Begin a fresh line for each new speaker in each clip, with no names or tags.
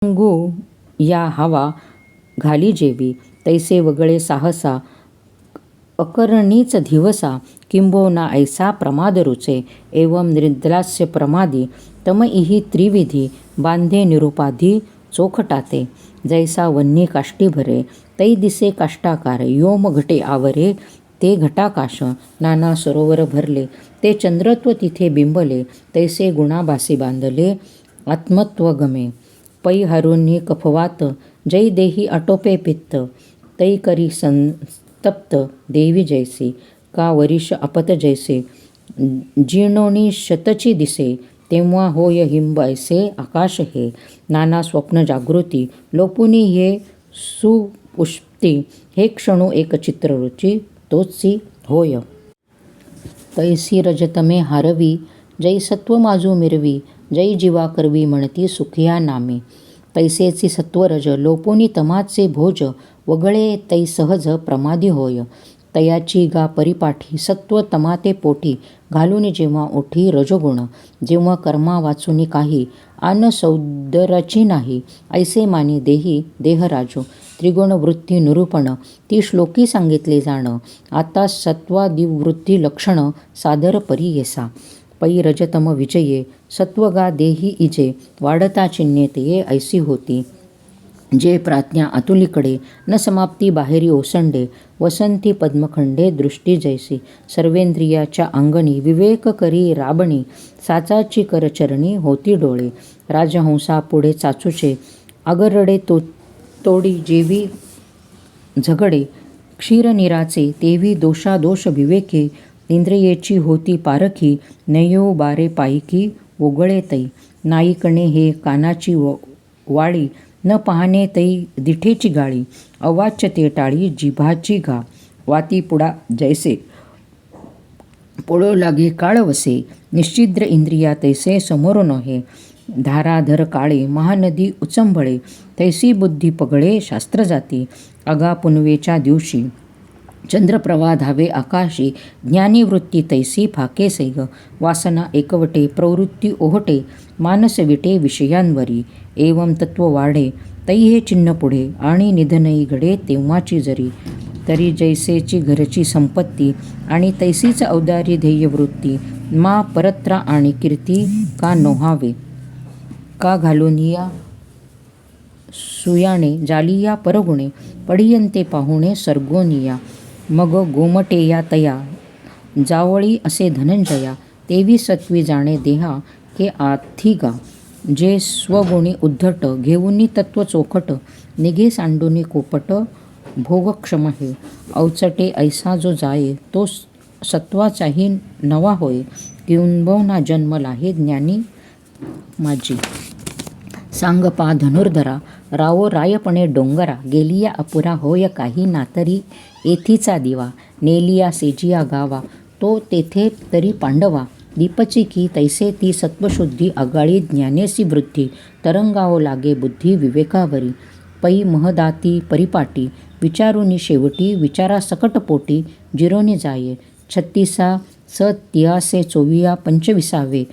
गो या हवा घाली जेवी, तैसे वगळे साहसा अकरणीच धिवसा, किंबहुना ऐसा प्रमाद रुचे, एवं निद्रास्य प्रमादी तमइहि त्रिविधी, बांधे निरुपाधी चोखटाते, जैसा वन्नी काष्टी भरे, तै दिसे काष्टाकार, योम घटे आवरे ते घटाकाश, नाना सरोवर भरले ते चंद्रत्व तिथे बिंबले, तैसे गुणाभासी बांधले आत्मत्व गमे, पै हारुनी कफवात, जै देही आटोपे पित्त, तै करी संतप्त देवी जैसे, का वरिष आपत जैसे, जीर्णोनी शतची दिसे, तेव्हा होय हिंब ऐसे आकाश हे, नाना स्वप्न जागृती, लोपुनी हे सुपुष्टी, हे क्षणो एक चित्ररुची, तोची होय. तैसी रजतमे हारवी, जै सत्व माजू मिरवी, जै जीवा करवी म्हणती सुखिया नामे, तैसेची सत्वरज लोपुनी तमाचे भोज, वगळे तै सहज प्रमादी होय. तयाची गा परिपाठी, सत्व तमाते पोटी, घालून जेव्हा ओठी रजोगुण, जेव्हा कर्मा वाचुनी काही, आन सौदराची नाही, ऐसे मानी देही देहराजू, त्रिगुण वृत्ती निरूपण, ती श्लोकी सांगितले जाण, आता सत्वादिवृत्ती लक्षण सादर परी येसा. पै रजतम विजये, सत्वगा देही इजे, वाढता चिन्हेतये ऐसी होती, जे प्राज्ञा आतुलीकडे, न समाप्ती बाहेरी ओसंडे, वसंती पद्मखंडे दृष्टी जैसी, सर्वेंद्रियाच्या अंगणी, विवेक करी राबणी, साचाची करचरणी होती डोळे, राजहंसा पुढे चाचूचे, आगरडे तोडी जेवी झगडे, क्षीरनीराचे तेवी दोषादोष विवेके, इंद्रियेची होती पारखी, नयो बारे पायकी ओगळे तै, नाईकणे हे कानाची वाळी, न पाहणे तै दिठेची गाळी, अवाच्य ते टाळी जिभाची घा, वाती पुडा जैसे पोळो लागे काळ वसे, निश्चिद्र इंद्रिया तैसे समोर नोहे, धाराधर काळे महानदी उचंबळे, तैसी बुद्धी पगळे शास्त्र जाती, अगा पुनवेच्या दिवशी चंद्रप्रभा धावे आकाशी, ज्ञानी वृत्ती तैसी फाके सैग, वासना एकवटे प्रवृत्ती ओहटे, मानस विटे विषयांवरी, एवं तत्व वाढे तै हे चिन्ह पुढे, आणि निधनई घडे तेव्हाची जरी, तरी जैसेची घरची संपत्ती, आणि तैसीच औदारी ध्येय वृत्ती, मा परत्रा आणि कीर्ती का नोहावे, का घालूनिया सुयाणे जालिया परगुणे, पडियंते पाहुणे सर्गोनिया, मग गोमटेया तया जावळी असे धनंजया, तेवी सत्वी जाणे देहा के आथिगा, जे स्वगुणी उद्धट, घेऊनी तत्व चोखट, निघे सांडूनी कोपट, भोगक्षम हे, अवचटे ऐसा जो जाये, तो सत्वाचाही नवा होय, किंबहुना जन्म लाहे ज्ञानी माझी. सांग पा धनुर्धरा, रावो रायपणे डोंगरा, गेलिया अपुरा होय काही नातरी येथीचा दिवा, नेलिया सेजिया गावा, तो तेथे तरी पांडवा, दीपची की तैसे ती सत्वशुद्धी, आगाळी ज्ञानेसी वृद्धी, तरंगावो लागे बुद्धी विवेकावरी, पै महदाती परिपाटी, विचारुनी शेवटी विचारा सकटपोटी, जिरोनी जाये 36 स 24 25,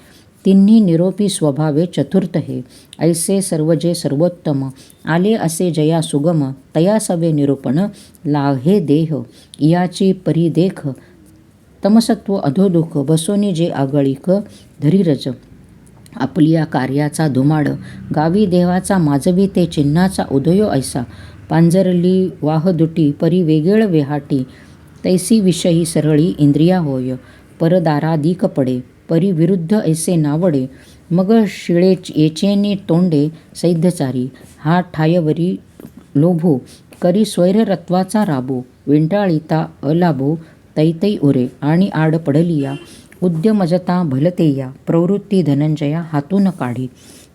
तिन्ही निरोपी स्वभावे चतुर्थ हे, ऐसे सर्व जे सर्वोत्तम, आले असे जया सुगम, तया सवे निरूपण लाहे देह, याची परिदेख, तमसत्व अधोदुख, बसोनी जे आगळिक धरीरज, आपलिया कार्याचा धुमाड, गावी देवाचा माजवी ते चिन्हाचा उदयो ऐसा, पांजरली वाहदुटी परी वेगळ वेहाटी, तैसी विषयी सरळी इंद्रिया होय, परदारादिक पडे, परी विरुद्ध ऐसे नावडे, मग शिळे येचेनी तोंडे सैध्यचारी, हा ठायवरी लोभो, करी स्वैररत्वाचा राबो, विंटाळीता अलाभो तैतै उरे, आणि आड पडलिया उद्यमजता भलतेया, प्रवृत्ती धनंजया हातून काढी,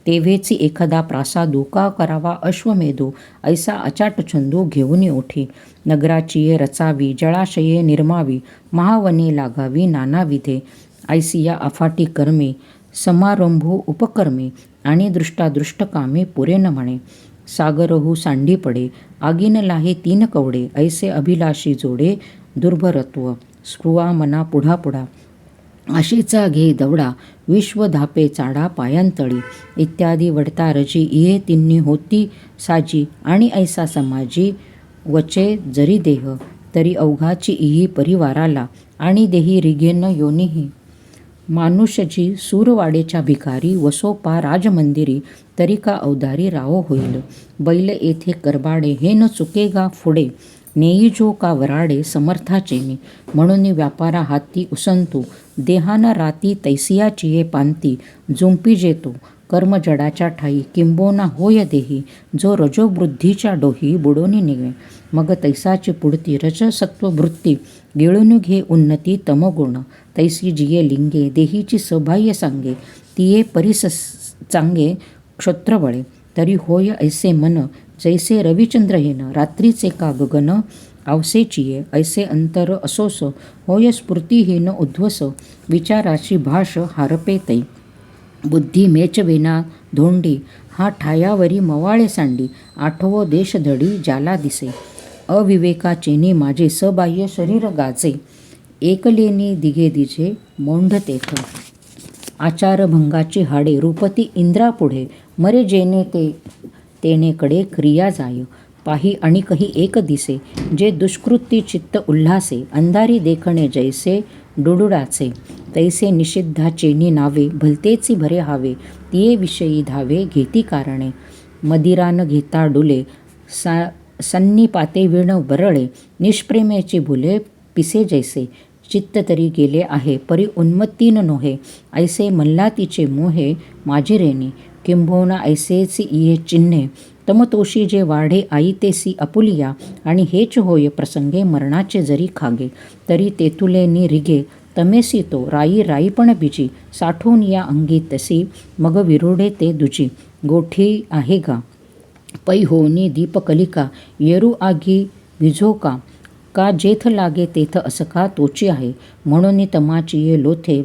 तेव्हेची एखादा प्रासादो, का करावा अश्वमेधो, ऐसा अचाट छंदो घेऊनी ओठी, नगराचिये रचावी, जळाशये निर्मावी, महावने लागावी नानाविधे, ऐसिया अफाटी कर्मे, समारंभो उपकर्मे, आणि दृष्टादृष्ट कामे पुरे न म्हणे, सागरहू सांडी पडे, आगीन लाहे 3 कवडे, ऐसे अभिलाषी जोडे दुर्भरत्व, स्पृहा मना पुढा पुढा, आशेचा घे दवडा विश्व धापे चाडा पायांतळी इत्यादी वडता रजी इये तिन्ही होती साजी आणि ऐसा समाजी वचे जरी देह तरी अवघाची इही परिवाराला आणि देही रिगेन योनीही मानुषजी सूरवाडेच्या भिकारी वसोपा राजमंदिरी तरी का अवधारी राहो होईल बैल येथे करबाडे हे न चुकेगा पुढे नेई जो का वराडे समर्थाचेनी म्हणून व्यापारा हाती उसंतू देहाना राती तैसियाची ये पांती जुंपी जेतो कर्म जडाच्या ठाई किंबोना होय देही जो रजोवृद्धीच्या डोही बुडोनी निघे मग तैसाची पुढती रजसत्व वृत्ती गिळून घे उन्नती तमगुण तैसी जिये लिंगे देहीची सौभाग्य सांगे तिये परिस चांगे क्षत्रबळे तरी होय ऐसे मन जैसे रविचंद्र हेन रात्रीचे का गगन आवसेचिये ऐसे अंतर असोस होय स्फूर्तीहीन उध्वस विचाराची भाष हारपे तै बुद्धी मेचवेना धोंडी हा ठायावरी मवाळे सांडी आठवो देशधडी ज्याला दिसे अविवेकाचेनी माझे सबाह्य शरीर गाजे एकलेनी दिघे दिजे मोंढ तेथ आचारभंगाची हाडे रूपती इंद्रापुढे मरे जेने ते तेनेकडे क्रिया जाय पाही आणि कही एक दिसे जे दुष्कृती चित्त उल्हासे अंधारी देखणे जैसे डुडुडाचे तैसे निषिद्धाचेनी नावे भलतेची भरे हावे तिये विषयी धावे घेती कारणे मदिरान घेता डुले सन्निपाते विण बरळे निष्प्रेमेची भुले पिसे जैसे चित्त तरी गेले आहे परी उन्मत्तीन नोहे ऐसे मल्हातीचे मोहे माझी रेणी किंबहुना ऐसेच इये चिन्हे तमतोषी जे वाढे आई तेसी अपुलिया आणि हेच होय प्रसंगे मरणाचे जरी खागे तरी तेतुलेनी रिगे तमेसी तो राई राईपण बिजी साठवून या अंगी तसी मग विरोडे ते दुजी गोठी आहे गा पै होनी दीपकलिका येरू आगी विझो का जेथ लागे तेथ असका तोची आहे म्हणून तमाची ये लोथे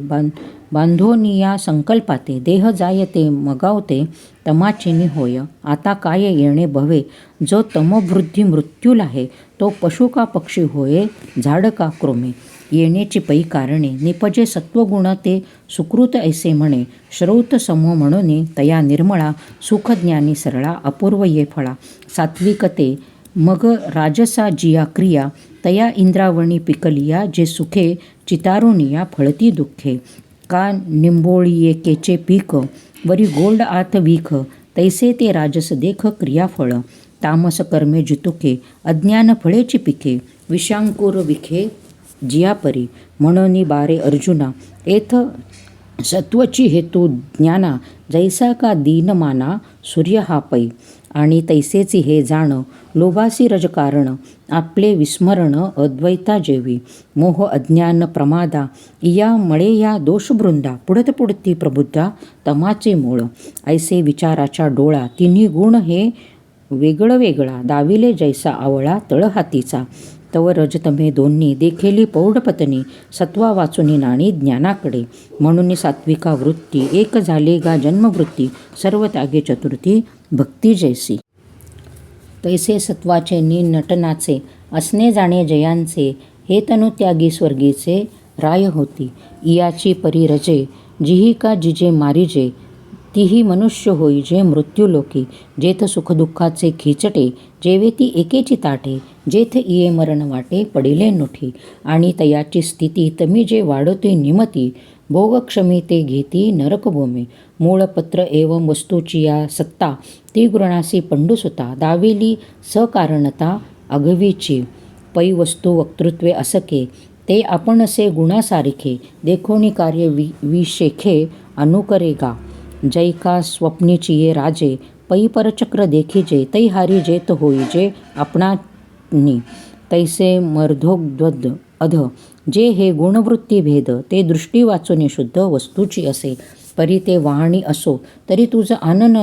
बांधोनिया संकल्पाते देह जायते मगावते तमाचिनी होय आता काय येणे भवे जो तमोवृद्धी मृत्यूल आहे तो पशु का पक्षी होय झाड का क्रोमे येण्याची पै कारणे निपजे सत्वगुण ते सुकृत ऐसे म्हणे श्रौत समो म्हणून तया निर्मळा सुखज्ञानी सरळा अपूर्व ये फळा सात्विकते मग राजसा जिया क्रिया तया इंद्रावणी पिकलिया जे सुखे चितारुनिया फळती दुःखे का निंबोळी केचे पीक वरी गोल्ड आत वीख तैसे ते राजस देख क्रियाफळ तामस कर्मे जितुके अज्ञान फळेची पिके विषांकुर विखे जियापरी म्हणून बारे अर्जुना एथ सत्वची हेतू ज्ञाना जैसा का दीनमाना सूर्य हा पै आणि तैसेची हे जाण लोभासी रजकारण आपले विस्मरण अद्वैता जेवी मोह अज्ञान प्रमादा इया मळे या दोषवृंदा पुढत पुढती प्रबुद्धा तमाचे मूळ ऐसे विचाराच्या डोळा तिन्ही गुण हे वेगळं वेगळा दाविले जैसा आवळा तळहातीचा तव रजतमे दोन्ही देखेली पौढपतनी सत्वा वाचुनी नाणी ज्ञानाकडे म्हणून सात्विका वृत्ती एक झाले गा जन्मवृत्ती सर्व त्यागे चतुर्थी भक्ती जैसी तैसे सत्वाचे नी नटनाचे असणे जाणे जयांचे हे तनु त्यागी स्वर्गीचे राय होती इयाची परी रजे जिही का जिजे मारिजे तीही मनुष्य होई जे मृत्यूलोकी जेथ सुखदुःखाचे खिचटे जेवे ती एकेची ताटे जेथ इये मरण वाटे पडिले नोठी आणि तयाची स्थिती तमी जे वाढते निमती भोगक्षमी ते घेती नरकभूमी मूळपत्र एवं वस्तूची या सत्ता ती गृणासी पंडुसुता दावेली सकारणता अघवीची पै वस्तू वक्तृत्वे असके ते आपणसे गुणासारिखे देखोनी कार्य विशेखे अनुकरेगा जैका स्वप्नीची ये राजे पै परचक्र देखीजे तै हारी जेत होई जे आपणानी तैसे मर्धोद्वद अध जे हे गुणवृत्ती भेद ते दृष्टी वाचून शुद्ध वस्तूची असे परी ते वाहणी असो तरी तुझ आनन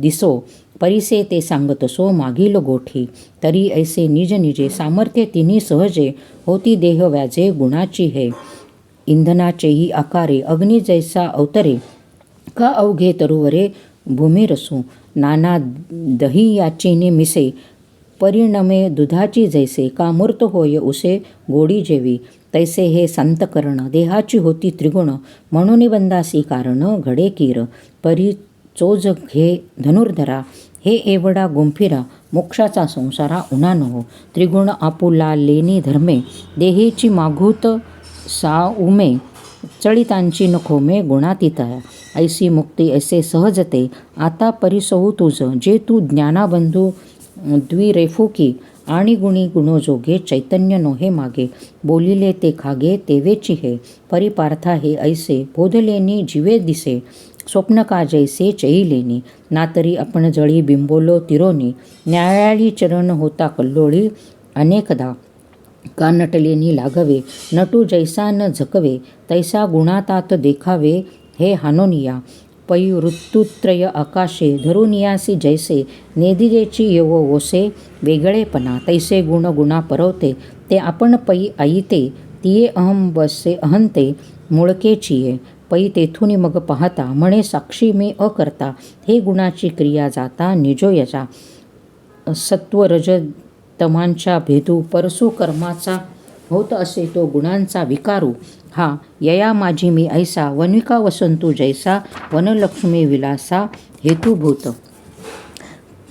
दिसो परिसे ते सांगतसो मागील गोठी तरी ऐसे निज निजे सामर्थ्य तिन्ही सहजे होती देह व्याजे गुणाची हे इंधनाचेही आकारे अग्नी जैसा अवतरे का अवघे तरुवरे भूमी रसू नाना दही याचेने मिसे परिणमे दुधाची जैसे का मूर्त होय उसे गोडी जेवी तैसे हे संतकर्ण देहाची होती त्रिगुण, म्हणून बंदासी कारण घडे कीर. परी चोज घे धनुर्धरा, हे एवढा गुंफिरा मोक्षाचा संसारा उना नहो. त्रिगुण आपुला लेनी धर्मे, देहेची मागूत साउमे, चळितांची नखोमे गुणातीतया. ऐसी मुक्ती ऐसे सहजते, आता परिसहु तुझ, जे तू ज्ञानाबंधू द्विरेफुकी, आणि गुणी गुणोजोगे चैतन्य नोहे मागे. बोलिले ते खागे तेवेची हे, परिपार्था हे ऐसे बोधलेनी जीवे दिसे. स्वप्न का जैसे चैलेनी, नातरी आपण जळी बिंबोलो तिरोनी. न्यायाळी चरण होता कल्लोळी अनेकदा, का नटलेनी लागवे, नटू जैसा न झकवे, तैसा गुणातात देखावे हे हानोनिया. पै ऋतुत्रय आकाशे, धरुनियासी जैसे, नेदिजेची येवो ओसे वेगळेपणा. तैसे गुण गुणा परवते, ते आपण पै आईते, तिये अहम बसे अहंते मुळकेचिये. पै तेथुनी मग पाहता, म्हणे साक्षी मी अकर्ता, हे गुणाची क्रिया जाता निजोयचा. सत्वरज तमांच्या भेदू, परसू कर्माचा होत असे तो गुणांचा विकारू. हा यया माझी मी ऐसा, वन्विका वसंतू जैसा, वनलक्ष्मी विलासा हेतुभूत.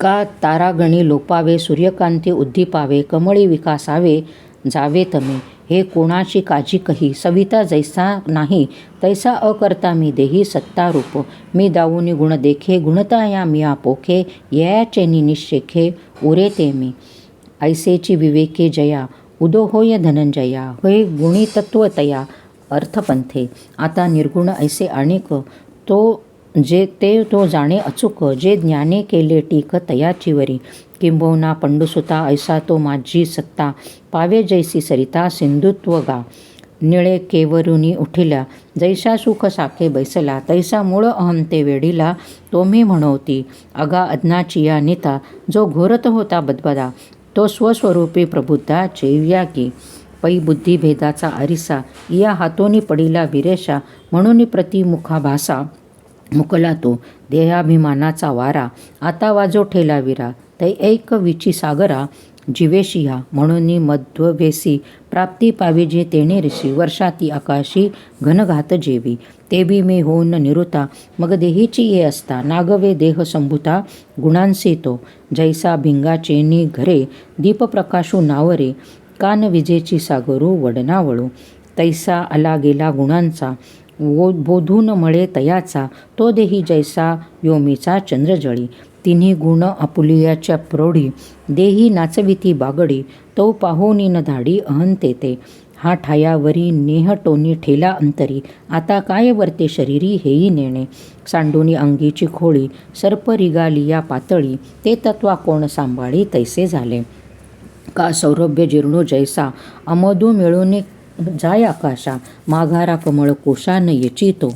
का तारागणी लोपावे, सूर्यकांती उद्दीपावे, कमळी विकासावे जावे तमे. हे कोणाची काजी कही, सविता जैसा नाही, तैसा अकर्ता मी देही सत्तारूप. मी दावुनी गुण देखे, गुणता या मिया पोखे, ययाचेनी निश्चेखे उरे ते मी. ऐसेची विवेके जया, उदो होय धनंजया, होय गुणी तत्वतया अर्थपंथे. आता निर्गुण ऐसे आणिक, तो जाणे अचूक, जे ज्ञाने केले टीक तयाची वरी. किंबहुना पंडुसुता ऐसा तो माझी सत्ता, पावे जैसी सरिता सिंधुत्व गा. निळे केवरुनी उठिल्या, जैसा सुख साखे बैसला, तैसा मूळ अहंते वेढिला तो मी म्हणवती. अगा अज्ञाचिया निता, जो घोरत होता बदबदा, तो स्वस्वरूपी प्रबुद्धा चैव्या की. पै बुद्धिभेदाचा आरिसा, या हातोनी पडिला विरेशा, म्हणून प्रतिमुखा भासा मुकला तो. देहाभिमानाचा वारा, आता वाजो ठेला विरा, तै ऐक विची सागरा जीवेशिया. म्हणून मध्ववेसी, प्राप्ती पाविजे तेणे ऋषी, वर्षाती आकाशी घनघात जेवी. ते बी मी होऊन निरुता, मग देहीची ये असता, नागवे देह संभूता गुणांसी तो. जैसा भिंगाचेनी घरे, दीपप्रकाशू नावरे, कान विजेची सागरू वडनावळू. तैसा आला गेला गुणांचा, बोधून मळे तयाचा, तो देही जैसा योमीचा चंद्रजळी. तिन्ही गुण आपुलियाच्या प्रौढी, देही नाचविती बागडी, तो पाहोनी न धाडी अहंतेते. हा ठायावरी नेह टोनी ठेला अंतरी, आता काय वर्ते शरीरी हेही नेणे. सांडूनी अंगीची खोळी, सर्प रिगालिया पातळी, ते तत्वा कोण सांभाळी तैसे झाले. का सौरभ्य जीर्णो जैसा, अमधू मिळून जाय आकाशा, माघारा कमळ कोशा न येचितो.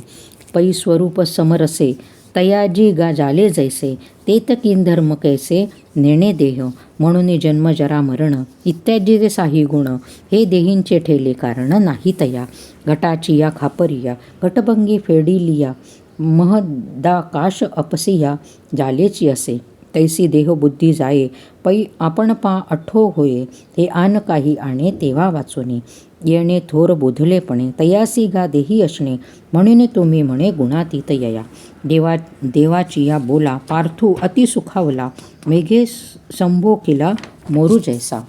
पै स्वरूप समरसे, तयाजी गा जाले जैसे, तेत किन धर्म कैसे नेणे देह. म्हणून जन्म जरा मरण इत्यादी जे साही गुण, हे देहींचे ठेले कारण नाही तया. घटाची या खापरिया, घटभंगी फेडिलिया, महदाकाश अपसिया जालेची असे. तैसी देह बुद्धी जाये, पै आपण पा अठो होये, हे आन काही आणे तेव्हा वाचोनी. येणे थोर बोधलेपणे, तयासी गा देही असणे, म्हणून तुम्ही म्हणे गुणातीत यया. देवाची या बोला, पार्थू अति सुखावला, मेघे संभोकिला मोरू जैसा.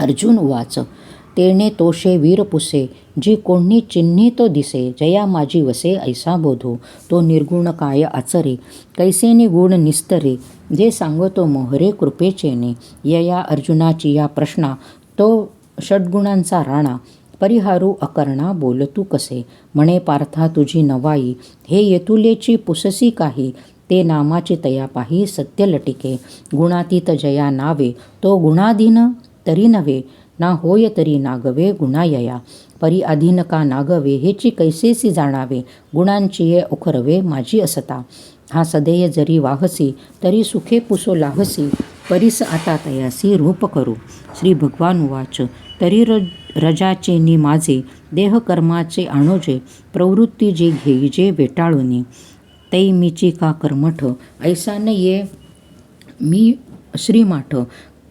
अर्जुन उवाच, तेणे तोषे वीर पुसे, जी कोणी चिन्ही तो दिसे, जया माझी वसे ऐसा बोधू. तो निर्गुण काय आचरे, कैसेने गुण निस्तरे, जे सांगतो मोहरे कृपेचेने. यया अर्जुनाची या प्रश्ना, तो षड्गुणांचा राणा, परिहारू अकर्णा बोलतू कसे. म्हणे पार्था तुझी नवाई, हे येतुलेची पुससी काही, ते नामाची तया पाही सत्य लटिके. गुणातीत जया नावे, तो गुणाधीन तरी नव्हे, ना होय तरी नागवे गुणायया. परी अधीन का नागवे, हेची कैसेसी जाणावे, गुणांची ये उखरवे माझी असता. हा सदेय जरी वाहसी, तरी सुखे पुसो लाहसी, परीस आता तयासी रूप करू. श्री भगवान उवाच, तरी रजाचे नि माझे, देह कर्माचे आणोजे, प्रवृत्ती जे घेईजे वेटाळूनी. तै मीची का कर्मठ, ऐसा न ये मी श्रीमाठ,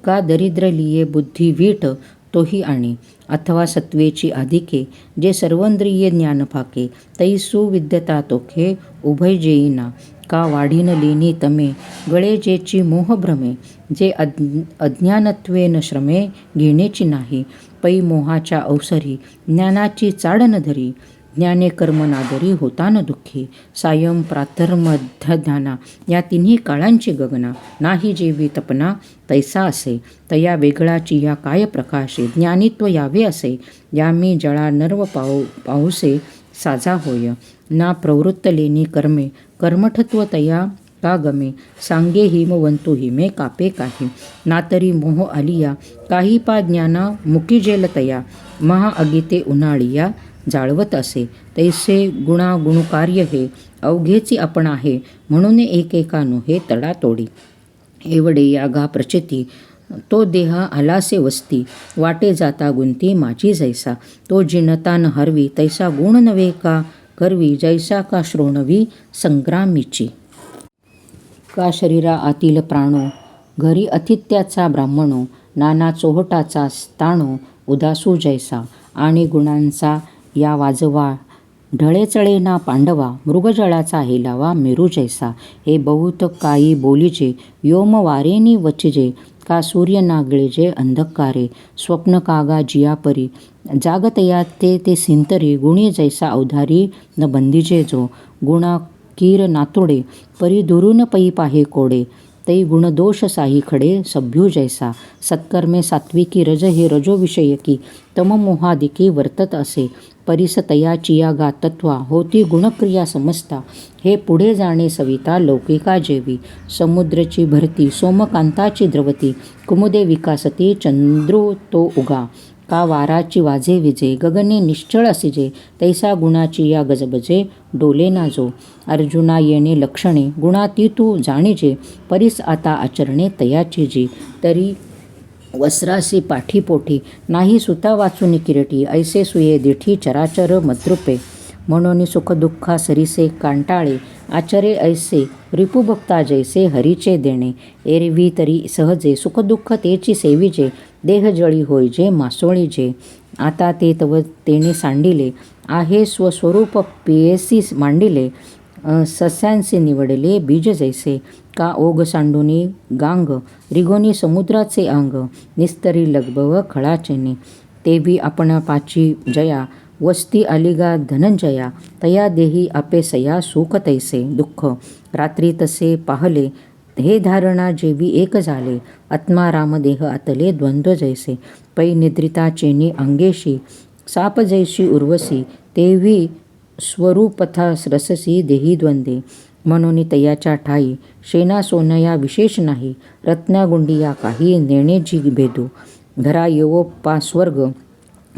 का दरिद्र लिये बुद्धी वीट, तोही आणे. अथवा सत्वेची अधिके जे सर्वेंद्रिय ज्ञान फाके, तैसू विद्यता तोखे उभय जेईना. का वाढीन लेनी तमे गळे जेची मोह भ्रमे, जे अज्ञानत्वे न श्रमे घेण्याची नाही. पै मोहाच्या अवसरी ज्ञानाची चाड न धरी, ज्ञाने कर्म नादरी होता न दुःखी. सायं प्रातर्मध्यध्याना या तिन्ही काळांची गगना, नाही जेवी तपना तैसा असे. तया वेगळाची या काय प्रकाशे, ज्ञानित्व यावे असे. यामी जळा नर्व पाऊसे साजा होय, ना प्रवृत्त लेनी कर्मे कर्मठत्व तया का गमे. सांगे हिमवंतु हिमे कापे काही, ना तरी मोह आलिया काही पा ज्ञाना मुकी जेल तया. महाअगिते उन्हाळिया जाळवत असे, तैसे गुणागुणकार्य हे अवघेची आपण आहे. म्हणून एकेका नोहे तडातोडी. एवढे यागा प्रचिती तो देह आलासे वस्ती, वाटे जाता गुंती माझी जैसा. तो जिनता न हरवी तैसा गुण नव्हे का करवी, जैसा का श्रोणवी संग्रामीची. का शरीरा आतील प्राणो घरी अतिथ्याचा ब्राह्मणो, नाना चोहटाचा ताणो उदासू जैसा. आणि गुणांचा या वाजवा ढळे चळे ना पांडवा, मृगजळाचा हेलावा मेरू जैसा. हे बहुत काही बोलीजे योम वारेनी वचिजे, का सूर्य नागळेजे अंधकारे. स्वप्न कागा जियापरी जागतया ते सिंतरी, गुणी जैसा अवधारी न बंदिजे जो. गुणा कीर नातोडे परी दुरून पै पाहे कोडे, तै गुणदोष साही खडे सभ्यू जैसा. सत्कर्मे सात्विकी रज हे रजोविषयकी, तममोहादिकी वर्तत असे. परिस तयाची या गा तत्वा होती गुणक्रिया समजता. हे पुढे जाणे सविता लौकिका जेवी. समुद्रची भरती सोमकांताची द्रवती, कुमुदे विकासती चंद्रो तो उगा. का वाराची वाजे विजे गगने निश्चळ असिजे, तैसा गुणाची या गजबजे डोले ना जो. अर्जुना येणे लक्षणे गुणाती तू जाणीजे, परीस आता आचरणे तयाची जी. तरी वस्त्रासी पाठीपोठी नाही सुता वाचून किरटी, ऐसे सुये दिठी चराचर मद्रुपे. म्हणून सुखदुःखा सरीसे कांटाळे, आचरे ऐसे रिपुभक्ता जैसे हरीचे देणे. एरवी तरी सहजे सुखदुःख तेची सेविजे, देह जळी होय जे मासोळी जे. आता ते तव तेने सांडिले आहे स्वस्वरूप पियेसी मांडिले, सस्यांचे निवडले बीज जैसे. का ओघ सांडुनी गांग रिगोनी समुद्राचे अंग, निस्तरी लगबव खळाचेने. तेवी आपण पाची जया वस्ती आलिगा धनंजया, तया देही अपेसया सुख तैसे दुःख. रात्री तसे पाहले हे धारणा जेवी एक झाले, आत्मा रामदेह आतले द्वंद्व जैसे. पै निद्रिता चेनी अंगेशी साप जैशी उर्वशी, तेवी स्वरूपथा रससी देही द्वंद्वे. म्हणून तयाच्या ठाई शेना सोनया विशेष नाही, रत्नागुंडिया काही नेणे जी भेदू. घरा येवो पा स्वर्ग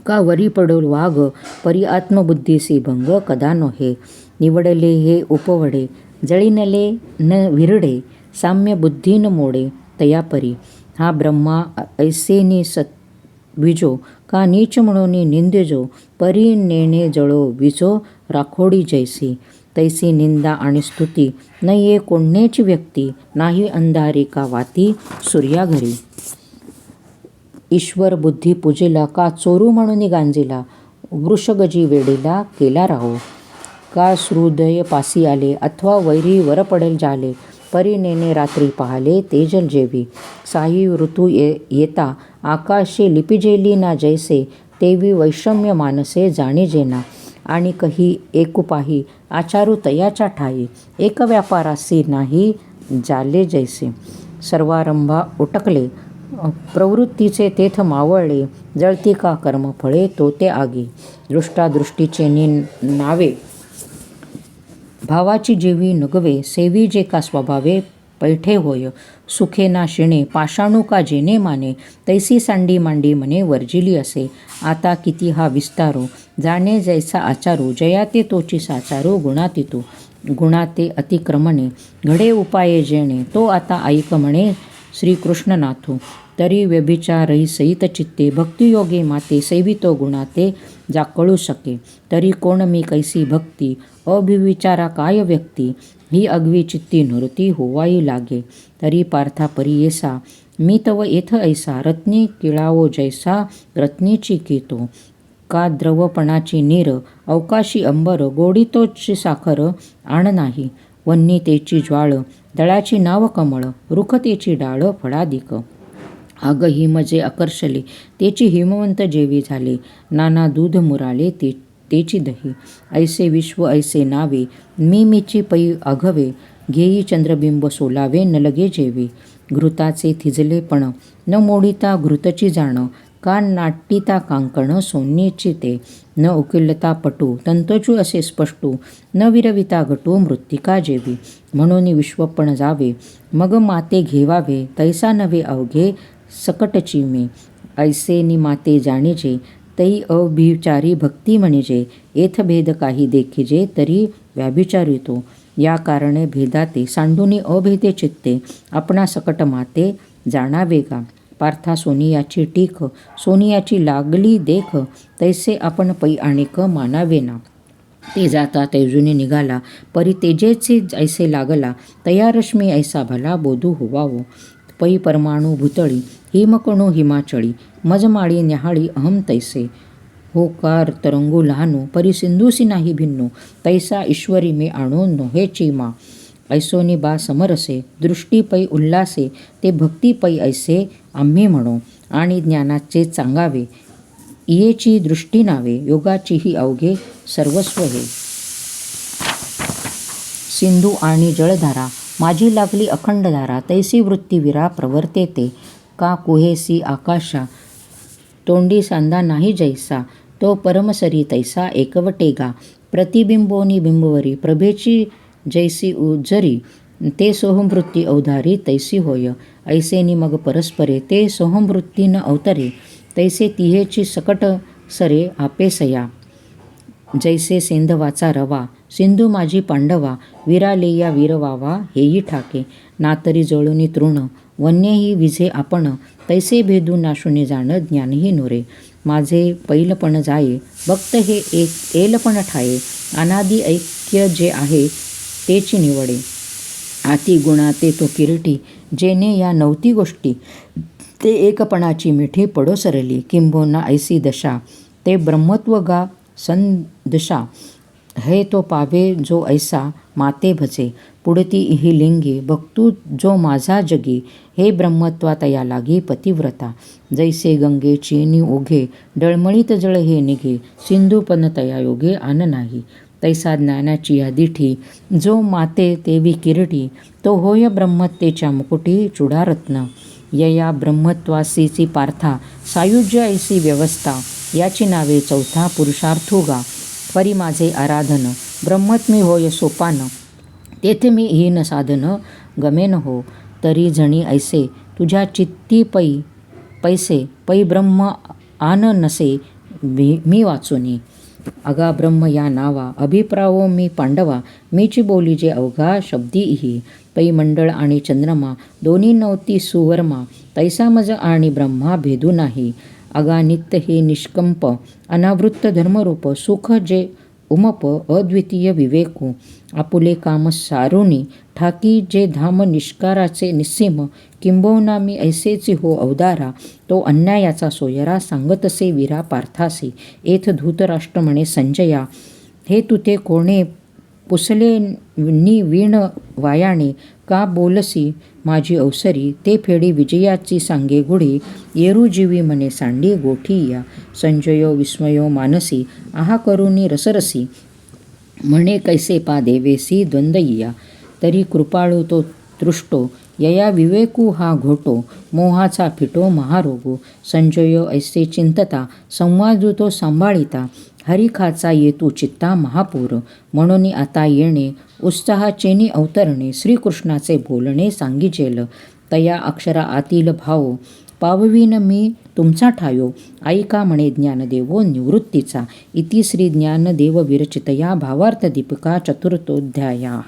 का वरी पडोल वाघ, परी आत्मबुद्धीसी भंग कदा नोहे. निवडले हे उपवडे जळीनले न विरडे, साम्य बुद्धी न मोडे तयापरी. हा ब्रह्मा ऐसेनी विजो का नीच म्हणून निंदेजो, परी नेणे जळो विजो राखोडी जैसी. तैसी निंदा आणि स्तुती न ये कोणनेची व्यक्ती, नाही अंधारी का वाती सूर्या घरी. ईश्वर बुद्धी पूजिला का चोरू म्हणून गांजिला, वृषगजी वेडीला केला राहो. का हृदय पासी आले अथवा वैरी वर पडेल जाले, परी नेणे रात्री पाहले तेजल जेवी. साही ऋतू येता आकाशे लिपिजेली ना जैसे, तेवी वैषम्य मानसे जाणीजेना. आणि कही एकुपाही आचारू तयाच्या ठाई, एक व्यापारासी नाही जाले जैसे. सर्वारंभा उटकले प्रवृत्तीचे तेथ मावळले, जळती का कर्मफळे तो ते आगी. दृष्टादृष्टीचे नावे भावाची जेवी नगवे, सेवी जे का स्वभावे पैठे होय. सुखे ना शिणे पाषाणू का जेने माने, तैसी सांडी मांडी मने वर्जिली असे. आता किती हा विस्तारो जाणे जैसा आचारू, जयाते तोची साचारू गुणातीतू. गुणाते अतिक्रमणे घडे उपाये जेणे, तो आता ऐक म्हणे श्रीकृष्णनाथू. तरी व्यभिचारही सहित चित्ते, भक्तियोगे माते सेवितो गुणाते जा कळू शके. तरी कोण मी कैसी भक्ती, अभिविचारा काय व्यक्ती, ही अगवी चित्ती नृती होवाई लागे. तरी पार्था परी येसा मी तव येथ ऐसा रत्नी किळावो जैसा रत्नीची कीतो. का द्रवपणाची नीर अवकाशी अंबर गोडीतोची साखर आण नाही. वन्नीतेची ज्वाळ दळाची नाव कमळ रुखतेची डाळ फळादिक. अग हिमजे आकर्षले तेची हिमवंत जेवी झाले. नाना दूध मुराले तेची दही. ऐसे विश्व ऐसे नावे मीची पै आघवे. घेई चंद्रबिंब सोलावे न लगे जेवी. घृताचे थिजले पण न मोडिता घृतची जाण. का नाटिता कांकण सोन्नीची ते. न उकिलता पटू तंतोचू असे स्पष्टू. न विरविता घटू मृत्तिका जेवी. म्हणून विश्वपण जावे मग माते घेवावे. तैसा नव्हे अवघे सकटची मी. ऐसे नि माते जाणीजे तै अभिचारी भक्ती म्हणिजे. येथ भेद काही देखिजे तरी व्याभिचारितो. या कारणे भेदाते सांडूनी अभेदे चित्ते. आपणा सकट माते जाणावे गा. पार्था सोनियाची टीक सोनियाची लागली देख. तैसे आपण पै आणिक मानावे ना. ते जाता तेजुनी निघाला परी तेजेचे ऐसे लागला. तया रश्मी ऐसा भला बोधू होवावो. पै परमाणू भूतळी हिमकणू हिमाचळी. मजमाळी न्याहाळी अहम तैसे. होकार तरंगू लहानू परी सिंधूसी नाही भिन्नू. तैसा ईश्वरी मी आणू नोहेची मा. ऐसोनी बा समरसे दृष्टी पै उल्हासे. ते भक्ती पै ऐसे आम्ही म्हणू. आणि ज्ञानाचे चांगावे इयेची दृष्टी नावे. योगाचीही अवघे सर्वस्व हे. सिंधू आणि जळधारा माझी लागली अखंड धारा. तैसी वृत्तीविरा प्रवर्तेते. का कुहेसी आकाशा तोंडी सांदा नाही जैसा. तो परमसरी तैसा एकवटेगा. प्रतिबिंबोनी बिंबवरी प्रभेची जैसी उजरी. ते सोहमवृत्ती अवधारी तैसी होय. ऐसेनी मग परस्परे ते सोहमवृत्ती न अवतरे. तैसे तिहेची सकट सरे आपेसया. जैसे सेंधवाचा रवा सिंधू माझी पांडवा. विरालेया वीरवावा हेही ठाके. नातरी जळुनी तृण वन्यही विझे आपण. तैसे भेदू नाशुनी जाण ज्ञानही नुरे. माझे पैलपण जाये भक्त हे एक एलपण ठाये. अनादि ऐक्य जे आहे तेची निवडे. आती गुणाते तो किरीटी जेने या नवती गोष्टी. ते एकपणाची मिठी पडो सरली. किंबहुना ऐसी दशा ते ब्रह्मत्व गा संदशा. हे तो पावे जो ऐसा माते भजे. पुढती ही लिंगी भक्तू जो माझा जगी. हे ब्रह्मत्वा तया लागी पतिव्रता. जैसे गंगेची नि ओघे डळमळीत जळ हे निघे. सिंधूपन तया योगे आन नाही. तैसा ज्ञानाची या दिठी जो माते तेवी किरटी. तो होय ब्रह्मत्तेच्या मुकुटी चुडारत्न. यया ब्रह्मत्वासीची पार्था सायुज्य ऐसी व्यवस्था. याची नावे चौथा पुरुषार्थुगा. परी माझे आराधन ब्रह्मत्मी होय सोपान. तेथे मी हीन साधन गमेन हो. तरी जणी ऐसे तुझ्या चित्ती पैसे पै ब्रह्म आन नसे मी वाचुनी. अगा ब्रह्म या नावा अभिप्रावो मी पांडवा. मीची बोली जे अवघा शब्दी इही. पै मंडळ आणि चंद्रमा दोन्ही नवती सुवर्मा. तैसा मज आणि ब्रह्मा भेदू नाही. अगा नित्य हे निष्कंप अनावृत्त धर्मरूप. सुख जे उमप अद्वितीय विवेकू. आपुले काम सारुनी ठाकी जे धाम निष्काराचे निस्सीम. किंबहुना मी ऐसेची हो अवदारा. तो अन्यायाचा सोयरा सांगतसे वीरा पार्थासी. येथ धूतराष्ट्र म्हणे संजया हे तुते कोणे पुसले नि वीण वायाणे. का बोलसी माझी अवसरी ते फेडी विजयाची सांगे गुढी. येरू जीवी म्हणे सांडी गोठी या. संजयो विस्मयो मानसी आहा करुनी रसरसी. म्हणे कैसे पा देवेसी द्वंद्वयिया. तरी कृपाळू तो तृष्टो यया विवेकू हा घोटो. मोहाचा फिटो महारोगो. संजयो ऐसे चिंतता संवादू तो सांभाळिता. हरिखाचा येतू चित्ता महापूर. म्हणून आता येणे उत्साहाचेनी अवतरणे. श्रीकृष्णाचे बोलणे सांगिजेल. तया अक्षरा आतील भाव पाववीन मी तुमचा ठायो. ऐका म्हणे ज्ञानदेवो निवृत्तीचा. इति श्री ज्ञानदेव विरचितया भावार्थ दीपिका चतुर्थोध्याया.